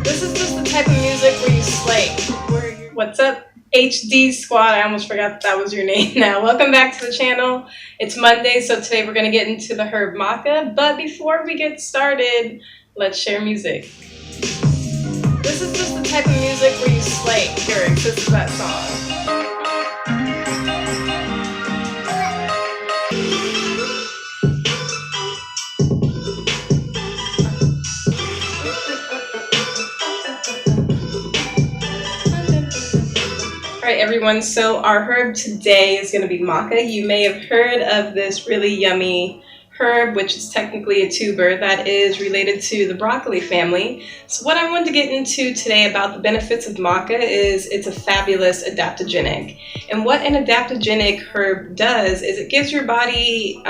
This is just the type of music where you slay. What's up, HD Squad? I almost forgot that was your name now. Welcome back to the channel. It's Monday, so today we're going to get into the herb maca. But before we get started, let's share music. This is just the type of music where you slay. Lyrics, this is that song. Alright everyone, so our herb today is going to be maca. You may have heard of this really yummy herb, which is technically a tuber that is related to the broccoli family. So what I wanted to get into today about the benefits of maca is it's a fabulous adaptogenic. And what an adaptogenic herb does is it gives your body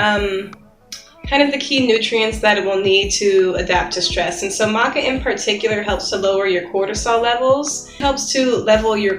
kind of the key nutrients that it will need to adapt to stress. And so maca in particular helps to lower your cortisol levels, helps to lower your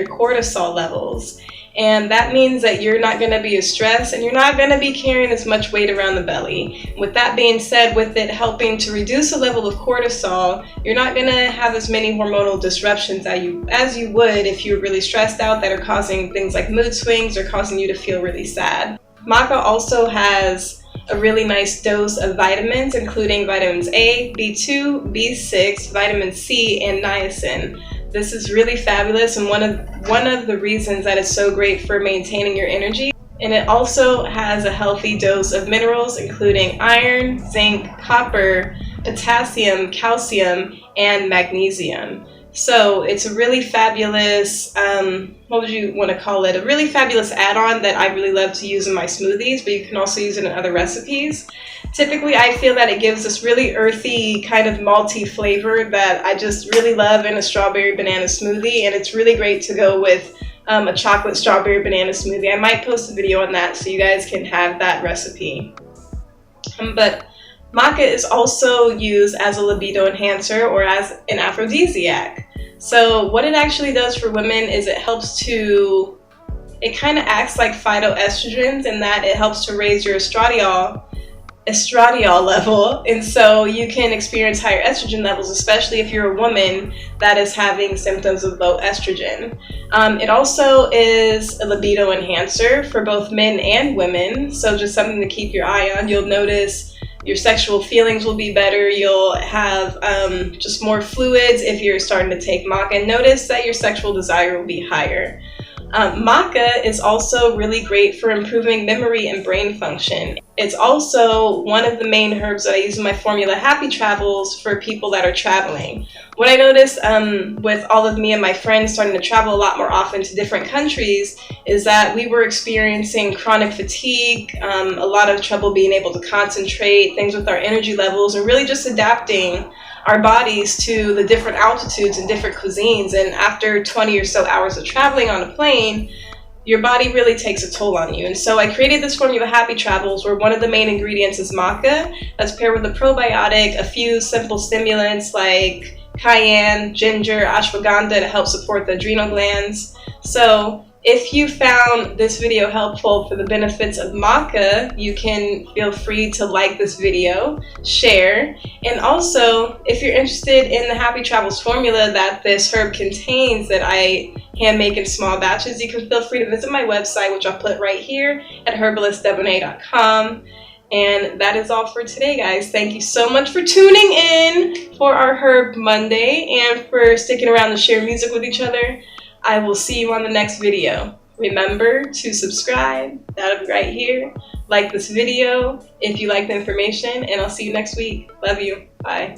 cortisol levels. And that means that you're not going to be as stressed and you're not going to be carrying as much weight around the belly. With that being said, with it helping to reduce the level of cortisol, you're not going to have as many hormonal disruptions as you would if you were really stressed out that are causing things like mood swings or causing you to feel really sad. Maca also has a really nice dose of vitamins, including vitamins A, B2, B6, vitamin C, and niacin. This is really fabulous and one of the reasons that it's so great for maintaining your energy. And it also has a healthy dose of minerals, including iron, zinc, copper, potassium, calcium, and magnesium. So it's a really fabulous, what would you want to call it? A really fabulous add-on that I really love to use in my smoothies, but you can also use it in other recipes. Typically, I feel that it gives this really earthy, kind of malty flavor that I just really love in a strawberry banana smoothie, and it's really great to go with a chocolate strawberry banana smoothie. I might post a video on that so you guys can have that recipe. But maca is also used as a libido enhancer or as an aphrodisiac. So what it actually does for women is it kind of acts like phytoestrogens in that it helps to raise your estradiol level, and so you can experience higher estrogen levels, especially if you're a woman that is having symptoms of low estrogen. It also is a libido enhancer for both men and women, so just something to keep your eye on. You'll notice your sexual feelings will be better. You'll have just more fluids if you're starting to take maca, and notice that your sexual desire will be higher. Maca is also really great for improving memory and brain function. It's also one of the main herbs that I use in my formula Happy Travels for people that are traveling. What I noticed with all of me and my friends starting to travel a lot more often to different countries is that we were experiencing chronic fatigue, a lot of trouble being able to concentrate, things with our energy levels, and really just adapting our bodies to the different altitudes and different cuisines. And after 20 or so hours of traveling on a plane, your body really takes a toll on you. And so I created this formula Happy Travels where one of the main ingredients is maca that's paired with a probiotic, a few simple stimulants like cayenne, ginger, ashwagandha to help support the adrenal glands. So if you found this video helpful for the benefits of maca, you can feel free to like this video, share, and also if you're interested in the Happy Travels formula that this herb contains that I hand make in small batches, you can feel free to visit my website, which I'll put right here at herbalistdebonae.com. And that is all for today, guys. Thank you so much for tuning in for our Herb Monday and for sticking around to share music with each other. I will see you on the next video. Remember to subscribe, that'll be right here. Like this video if you like the information, and I'll see you next week. Love you. Bye.